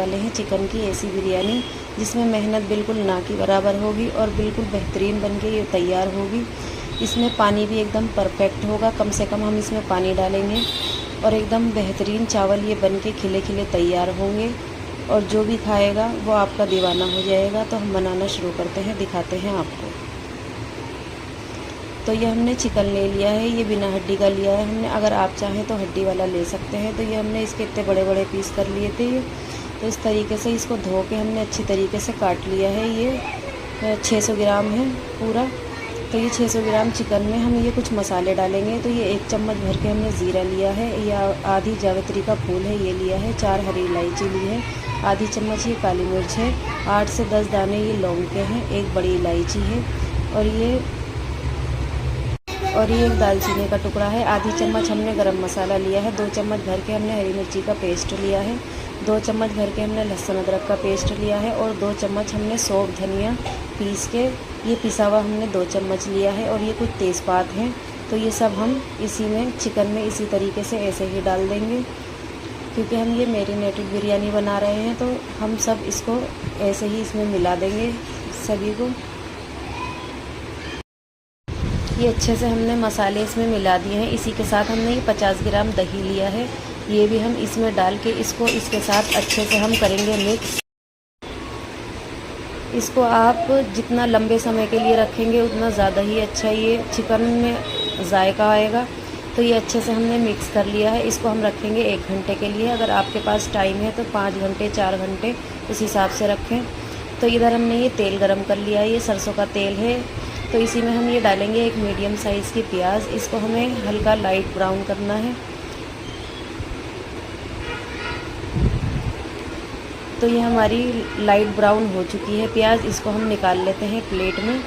वाले हैं चिकन की ऐसी बिरयानी जिसमें मेहनत बिल्कुल ना की बराबर होगी और बिल्कुल बेहतरीन बन के ये तैयार होगी। इसमें पानी भी एकदम परफेक्ट होगा, कम से कम हम इसमें पानी डालेंगे और एकदम बेहतरीन चावल ये बन के खिले खिले तैयार होंगे और जो भी खाएगा वो आपका दीवाना हो जाएगा। तो हम बनाना शुरू करते हैं, दिखाते हैं आपको। तो ये हमने चिकन ले लिया है, ये बिना हड्डी का लिया है हमने। अगर आप चाहें तो हड्डी वाला ले सकते हैं। तो ये हमने इसके इतने बड़े बड़े पीस कर लिए थे ये। तो इस तरीके से इसको धो के हमने अच्छी तरीके से काट लिया है। ये 600 ग्राम है पूरा। तो ये 600 ग्राम चिकन में हम ये कुछ मसाले डालेंगे। तो ये 1 चम्मच भर के हमने ज़ीरा लिया है, या आधी जावित्री का फूल है ये लिया है, 4 हरी इलायची ली है, आधी चम्मच ये काली मिर्च है, 8 से 10 दाने ये लौंग के हैं, 1 बड़ी इलायची है और ये एक दालचीनी का टुकड़ा है। आधी चम्मच हमने गरम मसाला लिया है, 2 चम्मच भर के हमने हरी मिर्ची का पेस्ट लिया है, 2 चम्मच भर के हमने लहसुन अदरक का पेस्ट लिया है और 2 चम्मच हमने सौंफ धनिया पीस के ये पिसा हुआ हमने 2 चम्मच लिया है और ये कुछ तेज़पात हैं। तो ये सब हम इसी में चिकन में इसी तरीके से ऐसे ही डाल देंगे, क्योंकि हम ये मैरिनेटेड बिरयानी बना रहे हैं। तो हम सब इसको ऐसे ही इसमें मिला देंगे सभी को। ये अच्छे से हमने मसाले इसमें मिला दिए हैं। इसी के साथ हमने ये 50 ग्राम दही लिया है, ये भी हम इसमें डाल के इसको इसके साथ अच्छे से हम करेंगे मिक्स। इसको आप जितना लंबे समय के लिए रखेंगे उतना ज़्यादा ही अच्छा ये चिकन में जायका आएगा। तो ये अच्छे से हमने मिक्स कर लिया है। इसको हम रखेंगे 1 घंटे के लिए। अगर आपके पास टाइम है तो 5 घंटे 4 घंटे उस हिसाब से रखें। तो इधर हमने ये तेल गरम कर लिया है, ये सरसों का तेल है। तो इसी में हम ये डालेंगे 1 मीडियम साइज़ की प्याज। इसको हमें हल्का लाइट ब्राउन करना है। तो ये हमारी लाइट ब्राउन हो चुकी है प्याज। इसको हम निकाल लेते हैं प्लेट में।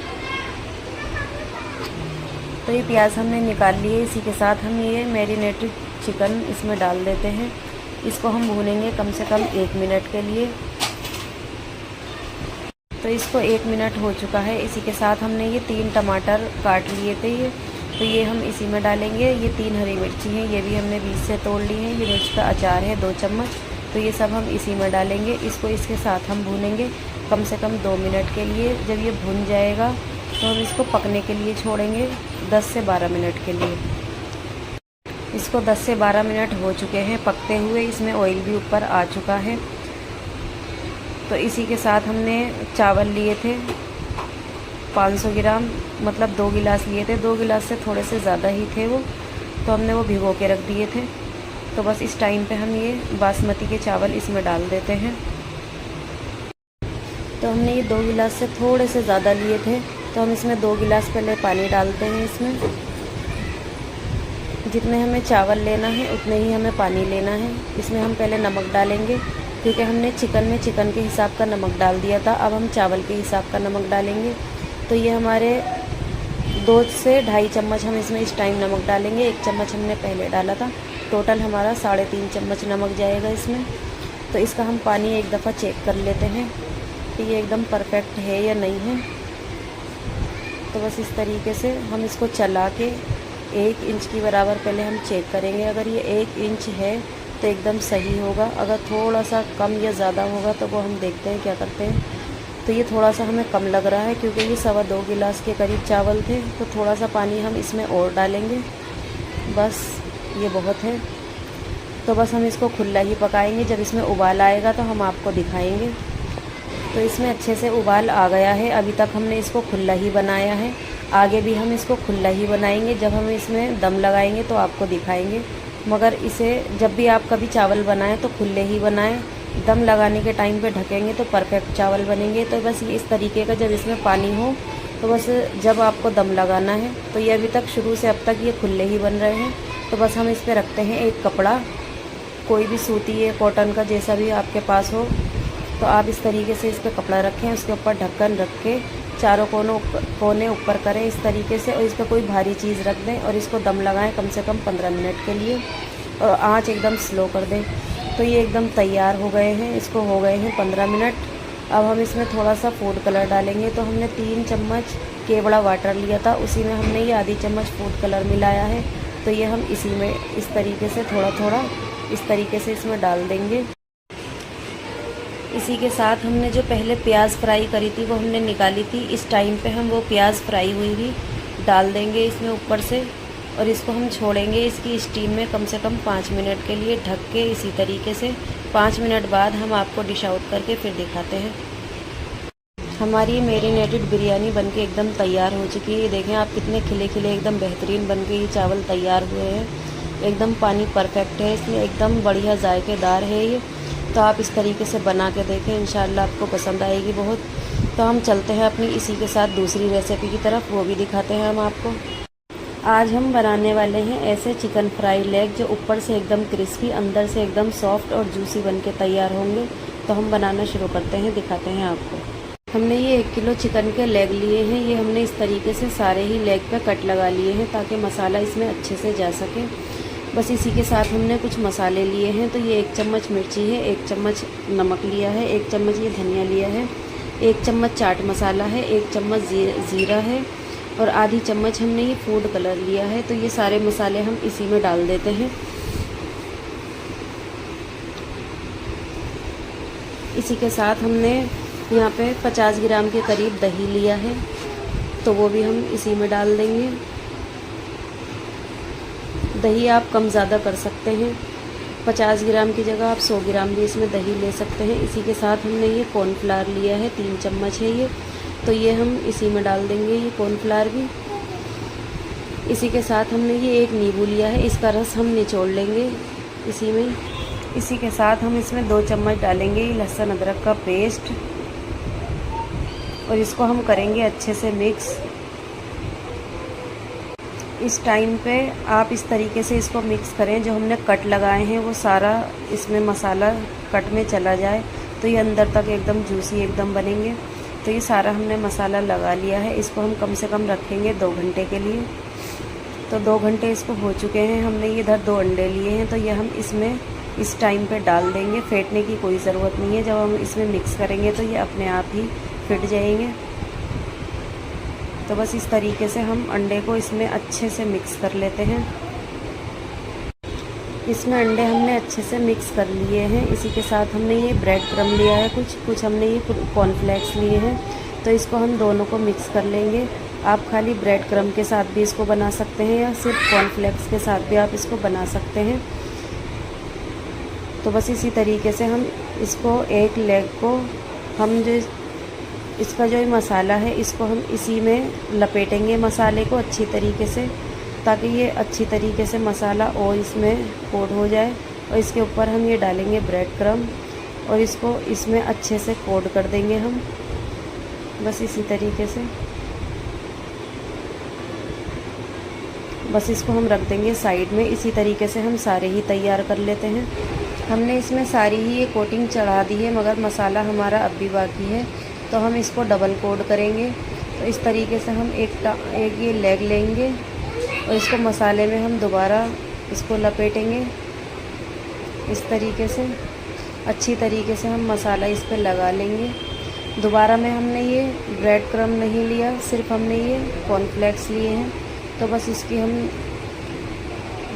तो ये प्याज हमने निकाल ली है। इसी के साथ हम ये मैरिनेटेड चिकन इसमें डाल देते हैं। इसको हम भूनेंगे कम से कम 1 मिनट के लिए। तो इसको 1 मिनट हो चुका है। इसी के साथ हमने ये 3 टमाटर काट लिए थे ये, तो ये हम इसी में डालेंगे। ये 3 हरी मिर्ची हैं, ये भी हमने बीच से तोड़ ली हैं। ये मिर्च का अचार है 2 चम्मच। तो ये सब हम इसी में डालेंगे। इसको इसके साथ हम भूनेंगे कम से कम 2 मिनट के लिए। जब ये भुन जाएगा तो हम इसको पकने के लिए छोड़ेंगे 10 से 12 मिनट के लिए। इसको 10 से 12 मिनट हो चुके हैं पकते हुए। इसमें ऑयल भी ऊपर आ चुका है। तो इसी के साथ हमने चावल लिए थे 500 ग्राम, मतलब 2 गिलास लिए थे। 2 गिलास से थोड़े से ज़्यादा ही थे वो, तो हमने वो भिगो के रख दिए थे। तो बस इस टाइम पे हम ये बासमती के चावल इसमें डाल देते हैं। तो हमने ये 2 गिलास से थोड़े से ज़्यादा लिए थे, तो हम इसमें 2 गिलास पहले पानी डालते हैं। इसमें जितने हमें चावल लेना है उतने ही हमें पानी लेना है। इसमें हम पहले नमक डालेंगे, क्योंकि हमने चिकन में चिकन के हिसाब का नमक डाल दिया था। अब हम चावल के हिसाब का नमक डालेंगे। तो ये हमारे 2 से 2.5 चम्मच हम इसमें इस टाइम नमक डालेंगे। 1 चम्मच हमने पहले डाला था। टोटल हमारा 3.5 चम्मच नमक जाएगा इसमें। तो इसका हम पानी एक दफ़ा चेक कर लेते हैं कि ये एकदम परफेक्ट है या नहीं है। तो बस इस तरीके से हम इसको चला के 1 इंच की बराबर पहले हम चेक करेंगे। अगर ये 1 इंच है तो एकदम सही होगा। अगर थोड़ा सा कम या ज़्यादा होगा तो वो हम देखते हैं क्या करते हैं। तो ये थोड़ा सा हमें कम लग रहा है, क्योंकि ये 2.25 गिलास के करीब चावल थे। तो थोड़ा सा पानी हम इसमें और डालेंगे, बस ये बहुत है। तो बस हम इसको खुला ही पकाएंगे। जब इसमें उबाल आएगा तो हम आपको दिखाएंगे। तो इसमें अच्छे से उबाल आ गया है। अभी तक हमने इसको खुला ही बनाया है, आगे भी हम इसको खुला ही बनाएंगे। जब हम इसमें दम लगाएंगे तो आपको दिखाएंगे। मगर इसे जब भी आप कभी चावल बनाएं तो खुले ही बनाएं। दम लगाने के टाइम पे ढकेंगे तो परफेक्ट चावल बनेंगे। तो बस ये इस तरीके का, जब इसमें पानी हो तो बस जब आपको दम लगाना है। तो ये अभी तक शुरू से अब तक ये खुले ही बन रहे हैं। तो बस हम इस पर रखते हैं एक कपड़ा, कोई भी सूती है, कॉटन का, जैसा भी आपके पास हो। तो आप इस तरीके से इस पर कपड़ा रखें, उसके ऊपर ढक्कन रख के चारों कोने ऊपर करें इस तरीके से, और इस पर कोई भारी चीज़ रख दें और इसको दम लगाएं कम से कम 15 मिनट के लिए, और आंच एकदम स्लो कर दें। तो ये एकदम तैयार हो गए हैं। इसको हो गए हैं 15 मिनट। अब हम इसमें थोड़ा सा फूड कलर डालेंगे। तो हमने 3 चम्मच केवड़ा वाटर लिया था, उसी में हमने ये आधी चम्मच फूड कलर मिलाया है। तो ये हम इसी में इस तरीके से थोड़ा थोड़ा इस तरीके से इसमें डाल देंगे। इसी के साथ हमने जो पहले प्याज फ्राई करी थी वो हमने निकाली थी। इस टाइम पे हम वो प्याज फ्राई हुई भी डाल देंगे इसमें ऊपर से, और इसको हम छोड़ेंगे इसकी स्टीम में कम से कम 5 मिनट के लिए ढक के। इसी तरीके से 5 मिनट बाद हम आपको डिश आउट करके फिर दिखाते हैं। हमारी मैरिनेटेड बिरयानी बनके एकदम तैयार हो चुकी है। देखें आप कितने खिले खिले एकदम बेहतरीन बनके ये चावल तैयार हुए हैं। एकदम पानी परफेक्ट है, इसलिए एकदम बढ़िया जायकेदार है ये। तो आप इस तरीके से बना के देखें, इंशाल्लाह आपको पसंद आएगी बहुत। तो हम चलते हैं अपनी इसी के साथ दूसरी रेसिपी की तरफ, वो भी दिखाते हैं हम आपको। आज हम बनाने वाले हैं ऐसे चिकन फ्राई लेग जो ऊपर से एकदम क्रिस्पी, अंदर से एकदम सॉफ्ट और जूसी बनके तैयार होंगे। तो हम बनाना शुरू करते हैं, दिखाते हैं आपको। हमने ये 1 किलो चिकन के लेग लिए हैं। ये हमने इस तरीके से सारे ही लेग पे कट लगा लिए हैं ताकि मसाला इसमें अच्छे से जा सके। बस इसी के साथ हमने कुछ मसाले लिए हैं। तो ये 1 चम्मच मिर्ची है, 1 चम्मच नमक लिया है, 1 चम्मच ये धनिया लिया है, 1 चम्मच चाट मसाला है, 1 चम्मच ज़ीरा है, और आधी चम्मच हमने ये फूड कलर लिया है। तो ये सारे मसाले हम इसी में डाल देते हैं। इसी के साथ हमने यहाँ पे 50 ग्राम के करीब दही लिया है, तो वो भी हम इसी में डाल देंगे। दही आप कम ज़्यादा कर सकते हैं, 50 ग्राम की जगह आप 100 ग्राम भी इसमें दही ले सकते हैं। इसी के साथ हमने ये कॉर्नफ्लावर लिया है, 3 चम्मच है ये, तो ये हम इसी में डाल देंगे ये कॉर्नफ्लावर भी। इसी के साथ हमने ये 1 नींबू लिया है, इसका रस हम निचोड़ लेंगे इसी में। इसी के साथ हम इसमें 2 चम्मच डालेंगे लहसुन अदरक का पेस्ट, और इसको हम करेंगे अच्छे से मिक्स। इस टाइम पे आप इस तरीके से इसको मिक्स करें, जो हमने कट लगाए हैं वो सारा इसमें मसाला कट में चला जाए, तो ये अंदर तक एकदम जूसी एकदम बनेंगे। तो ये सारा हमने मसाला लगा लिया है। इसको हम कम से कम रखेंगे 2 घंटे के लिए। तो 2 घंटे इसको हो चुके हैं। हमने ये इधर 2 अंडे लिए हैं, तो ये हम इसमें इस टाइम पे डाल देंगे। फेंटने की कोई ज़रूरत नहीं है, जब हम इसमें मिक्स करेंगे तो ये अपने आप ही फिट जाएंगे। तो बस इस तरीके से हम अंडे को इसमें अच्छे से मिक्स कर लेते हैं। इसमें अंडे हमने अच्छे से मिक्स कर लिए हैं। इसी के साथ हमने ये ब्रेड क्रम लिया है, कुछ हमने ये कॉर्नफ्लेक्स लिए हैं, तो इसको हम दोनों को मिक्स कर लेंगे। आप खाली ब्रेड क्रम के साथ भी इसको बना सकते हैं, या सिर्फ कॉर्नफ्लेक्स के साथ भी आप इसको बना सकते हैं। तो बस इसी तरीके से हम इसको एक लेग को हम जो इसका जो मसाला है इसको हम इसी में लपेटेंगे मसाले को अच्छी तरीके से, ताकि ये अच्छी तरीके से मसाला और इसमें कोट हो जाए। और इसके ऊपर हम ये डालेंगे ब्रेड क्रम, और इसको इसमें अच्छे से कोट कर देंगे हम, बस इसी तरीके से। बस इसको हम रख देंगे साइड में। इसी तरीके से हम सारे ही तैयार कर लेते हैं। हमने इसमें सारी ही ये कोटिंग चढ़ा दी है, मगर मसाला हमारा अब भी बाकी है, तो हम इसको डबल कोट करेंगे। तो इस तरीके से हम एक ये लेग लेंगे, और इसको मसाले में हम दोबारा इसको लपेटेंगे इस तरीके से। अच्छी तरीके से हम मसाला इस पर लगा लेंगे। दोबारा में हमने ये ब्रेड क्रम नहीं लिया, सिर्फ हमने ये कॉर्नफ्लेक्स लिए हैं। तो बस इसकी हम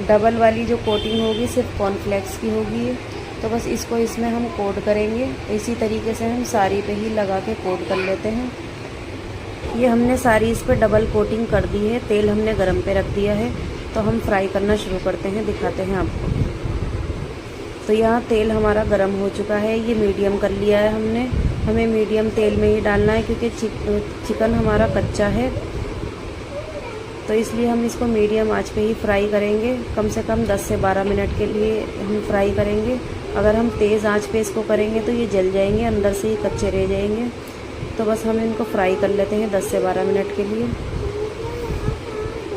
डबल वाली जो कोटिंग होगी सिर्फ कॉर्नफ्लेक्स की होगी। तो बस इसको इसमें हम कोट करेंगे। इसी तरीके से हम सारी पे ही लगा के कोट कर लेते हैं। ये हमने सारी इस पर डबल कोटिंग कर दी है। तेल हमने गरम पे रख दिया है, तो हम फ्राई करना शुरू करते हैं, दिखाते हैं आपको। तो यहाँ तेल हमारा गरम हो चुका है, ये मीडियम कर लिया है हमने। हमें मीडियम तेल में ही डालना है, क्योंकि चिकन हमारा कच्चा है, तो इसलिए हम इसको मीडियम आंच पे ही फ्राई करेंगे। कम से कम 10 से 12 मिनट के लिए हम फ्राई करेंगे। अगर हम तेज़ आंच पे इसको करेंगे तो ये जल जाएंगे, अंदर से ही कच्चे रह जाएंगे। तो बस हम इनको फ्राई कर लेते हैं 10 से 12 मिनट के लिए।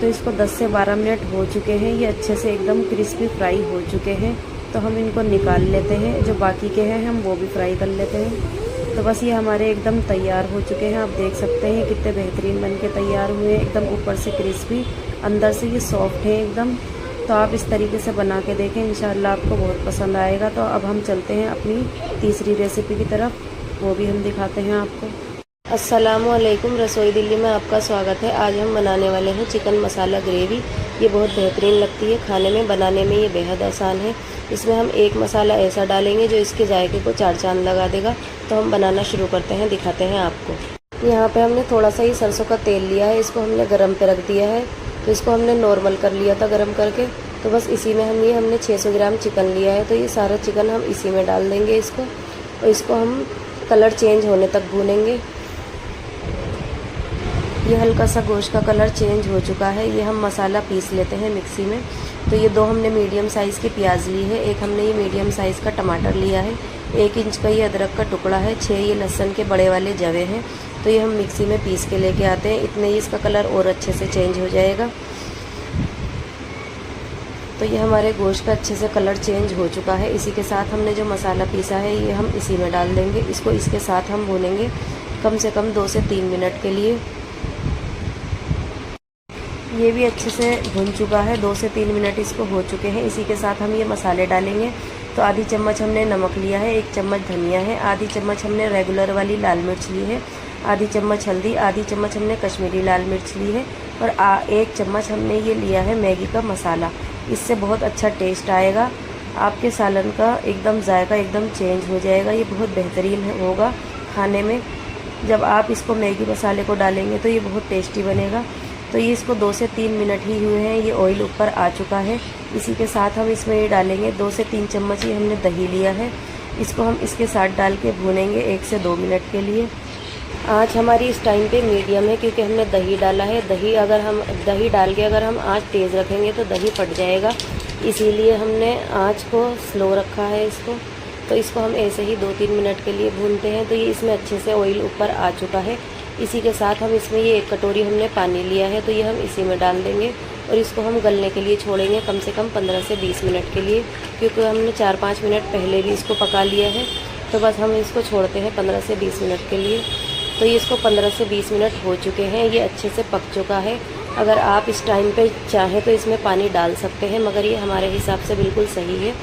तो इसको 10 से 12 मिनट हो चुके हैं, ये अच्छे से एकदम क्रिस्पी फ्राई हो चुके हैं। तो हम इनको निकाल लेते हैं, जो बाकी के हैं हम वो भी फ्राई कर लेते हैं। तो बस ये हमारे एकदम तैयार हो चुके हैं। आप देख सकते हैं कितने बेहतरीन बन के तैयार हुए हैं, एकदम ऊपर से क्रिस्पी, अंदर से ये सॉफ्ट है एकदम। तो आप इस तरीके से बना के देखें, इंशाल्लाह आपको बहुत पसंद आएगा। तो अब हम चलते हैं अपनी तीसरी रेसिपी की तरफ, वो भी हम दिखाते हैं आपको। अस्सलामुअलैकुम, रसोई दिल्ली में आपका स्वागत है। आज हम बनाने वाले हैं चिकन मसाला ग्रेवी। ये बहुत बेहतरीन लगती है खाने में, बनाने में ये बेहद आसान है। इसमें हम एक मसाला ऐसा डालेंगे जो इसके जायके को चार चांद लगा देगा। तो हम बनाना शुरू करते हैं, दिखाते हैं आपको। यहाँ पे हमने थोड़ा सा ही सरसों का तेल लिया है, इसको हमने गर्म पे रख दिया है। तो इसको हमने नॉर्मल कर लिया था गर्म करके। तो बस इसी में हमने 600 ग्राम चिकन लिया है। तो ये सारा चिकन हम इसी में डाल देंगे इसको, और इसको हम कलर चेंज होने तक भूनेंगे। ये हल्का सा गोश्त का कलर चेंज हो चुका है। ये हम मसाला पीस लेते हैं मिक्सी में। तो ये 2 हमने मीडियम साइज़ की प्याज ली है, एक हमने ये मीडियम साइज़ का टमाटर लिया है, 1 इंच का ये अदरक का टुकड़ा है, 6 ये लहसुन के बड़े वाले जवे हैं। तो ये हम मिक्सी में पीस के लेके आते हैं। इतने ही इसका कलर और अच्छे से चेंज हो जाएगा। तो ये हमारे गोश्त का अच्छे से कलर चेंज हो चुका है। इसी के साथ हमने जो मसाला पीसा है ये हम इसी में डाल देंगे। इसको इसके साथ हम भूनेंगे कम से कम 2 से 3 मिनट के लिए। ये भी अच्छे से भुन चुका है, 2 से 3 मिनट इसको हो चुके हैं। इसी के साथ हम ये मसाले डालेंगे। तो आधी चम्मच हमने नमक लिया है, 1 चम्मच धनिया है, आधी चम्मच हमने रेगुलर वाली लाल मिर्च ली है, आधी चम्मच हल्दी, आधी चम्मच हमने कश्मीरी लाल मिर्च ली है, और 1 चम्मच हमने ये लिया है मैगी का मसाला। इससे बहुत अच्छा टेस्ट आएगा, आपके सालन का एकदम जायका एकदम चेंज हो जाएगा। ये बहुत बेहतरीन होगा खाने में। जब आप इसको मैगी मसाले को डालेंगे तो ये बहुत टेस्टी बनेगा। तो ये इसको 2 से 3 मिनट ही हुए हैं, ये ऑयल ऊपर आ चुका है। इसी के साथ हम इसमें ये डालेंगे 2 से 3 चम्मच ही हमने दही लिया है। इसको हम इसके साथ डाल के भूनेंगे 1 से 2 मिनट के लिए। आँच हमारी इस टाइम पे मीडियम है, क्योंकि हमने दही डाला है। दही डाल के अगर हम आँच तेज़ रखेंगे तो दही फट जाएगा, इसीलिए हमने आँच को स्लो रखा है इसको। तो इसको हम ऐसे ही 2-3 मिनट के लिए भूनते हैं। तो ये इसमें अच्छे से ऑयल ऊपर आ चुका है। इसी के साथ हम इसमें ये 1 कटोरी हमने पानी लिया है, तो ये हम इसी में डाल देंगे, और इसको हम गलने के लिए छोड़ेंगे कम से कम 15 से 20 मिनट के लिए, क्योंकि हमने 4-5 मिनट पहले भी इसको पका लिया है। तो बस हम इसको छोड़ते हैं 15 से 20 मिनट के लिए। तो ये इसको 15 से 20 मिनट हो चुके हैं, ये अच्छे से पक चुका है। अगर आप इस टाइम पे चाहें तो इसमें पानी डाल सकते हैं, मगर ये हमारे हिसाब से बिल्कुल सही है।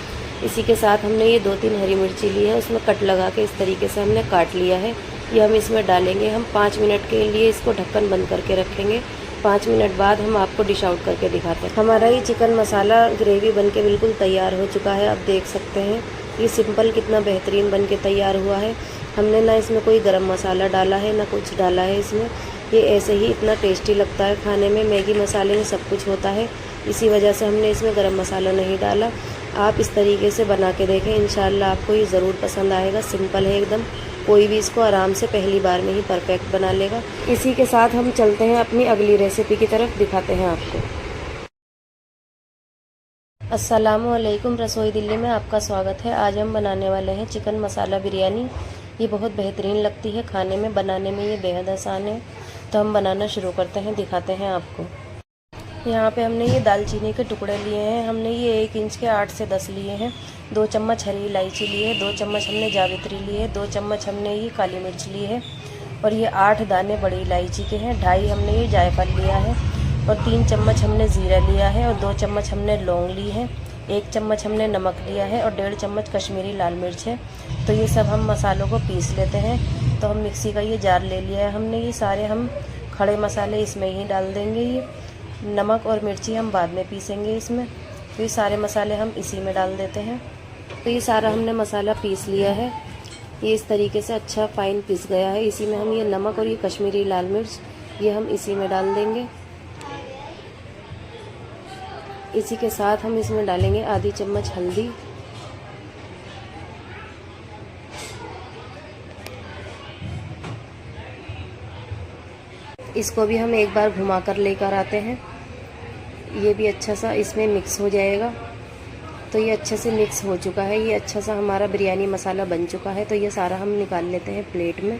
इसी के साथ हमने ये 2-3 हरी मिर्ची ली है, उसमें कट लगा के इस तरीके से हमने काट लिया है। ये हम इसमें डालेंगे। हम 5 मिनट के लिए इसको ढक्कन बंद करके रखेंगे। 5 मिनट बाद हम आपको डिश आउट करके दिखाते हैं। हमारा ये चिकन मसाला ग्रेवी बनके बिल्कुल तैयार हो चुका है, आप देख सकते हैं। ये सिंपल कितना बेहतरीन बनके तैयार हुआ है। हमने ना इसमें कोई गरम मसाला डाला है, ना कुछ डाला है इसमें। ये ऐसे ही इतना टेस्टी लगता है खाने में। मैगी मसाले में सब कुछ होता है, इसी वजह से हमने इसमें गरम मसाला नहीं डाला। आप इस तरीके से बना के देखें, इंशाल्लाह आपको ये ज़रूर पसंद आएगा। सिंपल है एकदम, कोई भी इसको आराम से पहली बार में ही परफेक्ट बना लेगा। इसी के साथ हम चलते हैं अपनी अगली रेसिपी की तरफ, दिखाते हैं आपको। अस्सलामुअलैकुम, रसोई दिल्ली में आपका स्वागत है। आज हम बनाने वाले हैं चिकन मसाला बिरयानी। ये बहुत बेहतरीन लगती है खाने में, बनाने में ये बेहद आसान है। तो हम बनाना शुरू करते हैं, दिखाते हैं आपको। यहाँ पे हमने ये दालचीनी के टुकड़े लिए हैं। हमने ये 1 इंच के 8 से 10 लिए हैं। 2 चम्मच हरी इलायची ली है, 2 चम्मच हमने जावित्री ली है, 2 चम्मच हमने ये काली मिर्च ली है, और ये 8 दाने बड़ी इलायची के हैं। 2.5 हमने ये जायफल लिया है, और 3 चम्मच हमने ज़ीरा लिया है, और 2 चम्मच हमने लौंग ली है, 1 चम्मच हमने नमक लिया है, और 1.5 चम्मच कश्मीरी लाल मिर्च है। तो ये सब हम मसालों को पीस लेते हैं। तो हम मिक्सी का ये जार ले लिया है हमने। ये सारे हम खड़े मसाले इसमें ही डाल देंगे। ये नमक और मिर्ची हम बाद में पीसेंगे इसमें। तो ये सारे मसाले हम इसी में डाल देते हैं। तो ये सारा हमने मसाला पीस लिया है, ये इस तरीके से अच्छा फाइन पीस गया है। इसी में हम ये नमक और ये कश्मीरी लाल मिर्च ये हम इसी में डाल देंगे। इसी के साथ हम इसमें डालेंगे आधी चम्मच हल्दी, इसको भी हम एक बार घुमा कर लेकर आते हैं। ये भी अच्छा सा इसमें मिक्स हो जाएगा। तो ये अच्छे से मिक्स हो चुका है, ये अच्छा सा हमारा बिरयानी मसाला बन चुका है। तो ये सारा हम निकाल लेते हैं प्लेट में,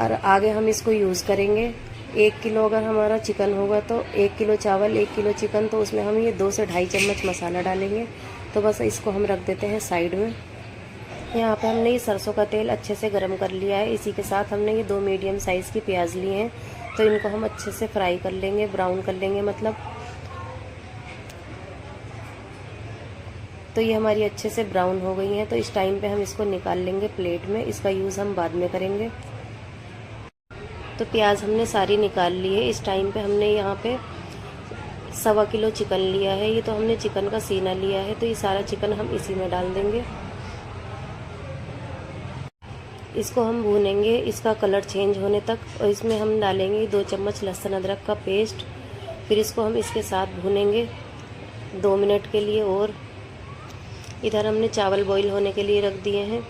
और आगे हम इसको यूज़ करेंगे। 1 किलो अगर हमारा चिकन होगा तो 1 किलो चावल 1 किलो चिकन, तो उसमें हम ये 2 से 2.5 चम्मच मसाला डालेंगे। तो बस इसको हम रख देते हैं साइड में। यहाँ पे हमने ये सरसों का तेल अच्छे से गर्म कर लिया है। इसी के साथ हमने ये 2 मीडियम साइज़ की प्याज लिए हैं। तो इनको हम अच्छे से फ्राई कर लेंगे, ब्राउन कर लेंगे मतलब। तो ये हमारी अच्छे से ब्राउन हो गई हैं। तो इस टाइम पे हम इसको निकाल लेंगे प्लेट में, इसका यूज़ हम बाद में करेंगे। तो प्याज हमने सारी निकाल ली है। इस टाइम पे हमने यहाँ पे 1.25 किलो चिकन लिया है। ये तो हमने चिकन का सीना लिया है। तो ये सारा चिकन हम इसी में डाल देंगे। इसको हम भूनेंगे इसका कलर चेंज होने तक, और इसमें हम डालेंगे 2 चम्मच लहसुन अदरक का पेस्ट। फिर इसको हम इसके साथ भूनेंगे 2 मिनट के लिए। और इधर हमने चावल बॉईल होने के लिए रख दिए हैं।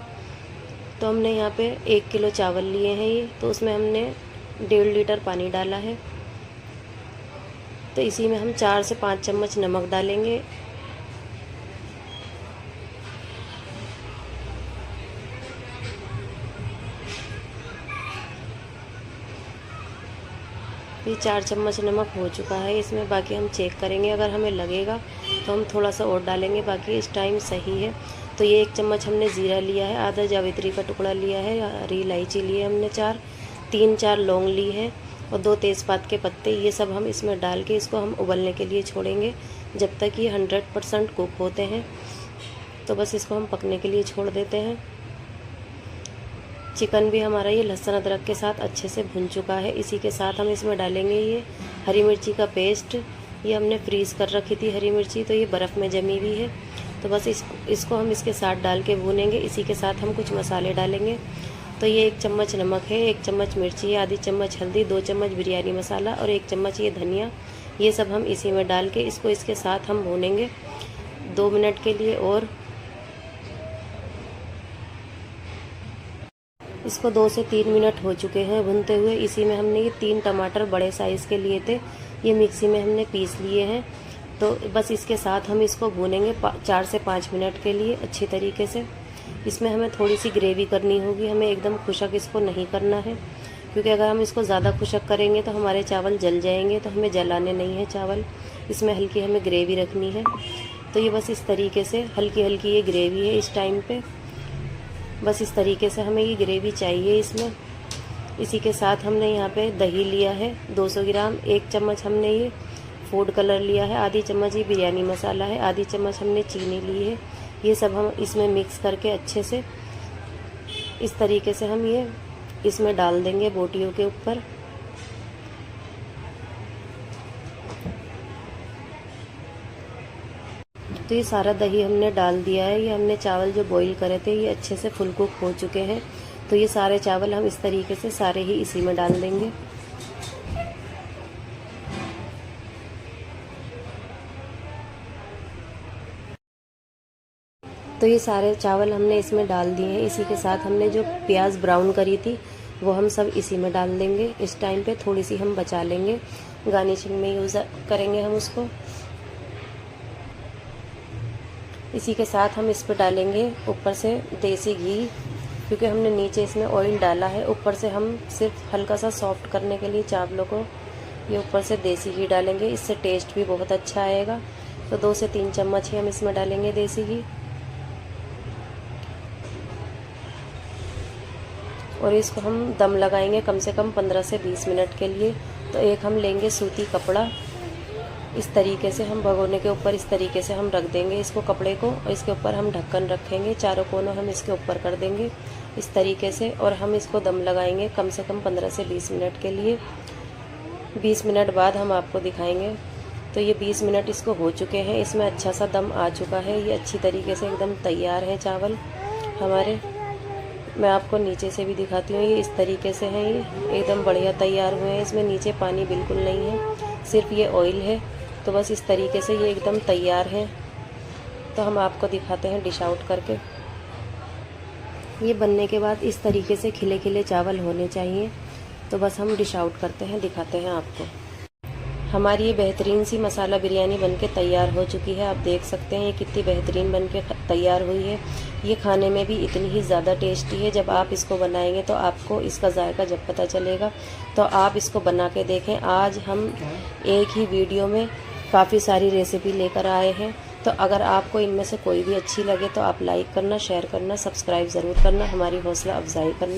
तो हमने यहाँ पे 1 किलो चावल लिए हैं ये, तो उसमें हमने 1.5 लीटर पानी डाला है। तो इसी में हम 4 से 5 चम्मच नमक डालेंगे। ये 4 चम्मच नमक हो चुका है इसमें। बाकी हम चेक करेंगे, अगर हमें लगेगा तो हम थोड़ा सा और डालेंगे, बाकी इस टाइम सही है। तो ये 1 चम्मच हमने ज़ीरा लिया है, आधा जावित्री का टुकड़ा लिया है, हरी इलायची ली है हमने 3-4 लौंग ली है, और 2 तेज़पात के पत्ते। ये सब हम इसमें डाल के इसको हम उबलने के लिए छोड़ेंगे जब तक ये 100% कुक होते हैं। तो बस इसको हम पकने के लिए छोड़ देते हैं। चिकन भी हमारा ये लहसुन अदरक के साथ अच्छे से भुन चुका है। इसी के साथ हम इसमें डालेंगे ये हरी मिर्ची का पेस्ट। ये हमने फ्रीज़ कर रखी थी हरी मिर्ची, तो ये बर्फ़ में जमी हुई है। तो बस इसको हम इसके साथ डाल के भूनेंगे। इसी के साथ हम कुछ मसाले डालेंगे। तो ये 1 चम्मच नमक है, 1 चम्मच मिर्ची है, आधी चम्मच हल्दी, 2 चम्मच बिरयानी मसाला और 1 चम्मच ये धनिया। ये सब हम इसी में डाल के इसको इसके साथ हम भूनेंगे 2 मिनट के लिए। और इसको 2 से 3 मिनट हो चुके हैं भुनते हुए। इसी में हमने ये 3 टमाटर बड़े साइज़ के लिए थे, ये मिक्सी में हमने पीस लिए हैं। तो बस इसके साथ हम इसको भूनेंगे 4 से 5 मिनट के लिए अच्छी तरीके से। इसमें हमें थोड़ी सी ग्रेवी करनी होगी, हमें एकदम खुशक इसको नहीं करना है, क्योंकि अगर हम इसको ज़्यादा खुशक करेंगे तो हमारे चावल जल जाएंगे। तो हमें जलाने नहीं है चावल, इसमें हल्की हमें ग्रेवी रखनी है। तो ये बस इस तरीके से हल्की हल्की ये ग्रेवी है इस टाइम पे। बस इस तरीके से हमें ये ग्रेवी चाहिए इसमें। इसी के साथ हमने यहाँ पे दही लिया है 200 ग्राम, 1 चम्मच हमने ये फूड कलर लिया है, आधी चम्मच ये बिरयानी मसाला है, आधी चम्मच हमने चीनी ली है। ये सब हम इसमें मिक्स करके अच्छे से इस तरीके से हम ये इसमें डाल देंगे बोटियों के ऊपर। तो ये सारा दही हमने डाल दिया है। ये हमने चावल जो बॉईल करे थे ये अच्छे से फुल कुक हो चुके हैं। तो ये सारे चावल हम इस तरीके से सारे ही इसी में डाल देंगे। तो ये सारे चावल हमने इसमें डाल दिए हैं। इसी के साथ हमने जो प्याज ब्राउन करी थी वो हम सब इसी में डाल देंगे। इस टाइम पे थोड़ी सी हम बचा लेंगे, गार्निशिंग में यूज़ करेंगे हम उसको। इसी के साथ हम इस पर डालेंगे ऊपर से देसी घी, क्योंकि हमने नीचे इसमें ऑयल डाला है। ऊपर से हम सिर्फ हल्का सा सॉफ्ट करने के लिए चावलों को ये ऊपर से देसी घी डालेंगे, इससे टेस्ट भी बहुत अच्छा आएगा। तो 2 से 3 चम्मच ही हम इसमें डालेंगे देसी घी। और इसको हम दम लगाएंगे कम से कम 15 से 20 मिनट के लिए। तो एक हम लेंगे सूती कपड़ा, इस तरीके से हम भगोने के ऊपर इस तरीके से हम रख देंगे इसको कपड़े को, और इसके ऊपर हम ढक्कन रखेंगे, चारों कोनों हम इसके ऊपर कर देंगे इस तरीके से। और हम इसको दम लगाएंगे कम से कम 15 से 20 मिनट के लिए। 20 मिनट बाद हम आपको दिखाएंगे। तो ये 20 मिनट इसको हो चुके हैं, इसमें अच्छा सा दम आ चुका है, ये अच्छी तरीके से एकदम तैयार है चावल हमारे। मैं आपको नीचे से भी दिखाती हूँ, ये इस तरीके से हैं, ये एकदम बढ़िया तैयार हुए हैं। इसमें नीचे पानी बिल्कुल नहीं है, सिर्फ ये ऑयल है। तो बस इस तरीके से ये एकदम तैयार है। तो हम आपको दिखाते हैं डिश आउट करके। ये बनने के बाद इस तरीके से खिले खिले चावल होने चाहिए। तो बस हम डिश आउट करते हैं, दिखाते हैं आपको। हमारी ये बेहतरीन सी मसाला बिरयानी बनके तैयार हो चुकी है। आप देख सकते हैं ये कितनी बेहतरीन बनके तैयार हुई है। ये खाने में भी इतनी ही ज़्यादा टेस्टी है। जब आप इसको बनाएंगे तो आपको इसका जायका जब पता चलेगा। तो आप इसको बना के देखें। आज हम एक ही वीडियो में काफ़ी सारी रेसिपी लेकर आए हैं। तो अगर आपको इनमें से कोई भी अच्छी लगे तो आप लाइक करना, शेयर करना, सब्सक्राइब ज़रूर करना, हमारी हौसला अफजाई करना।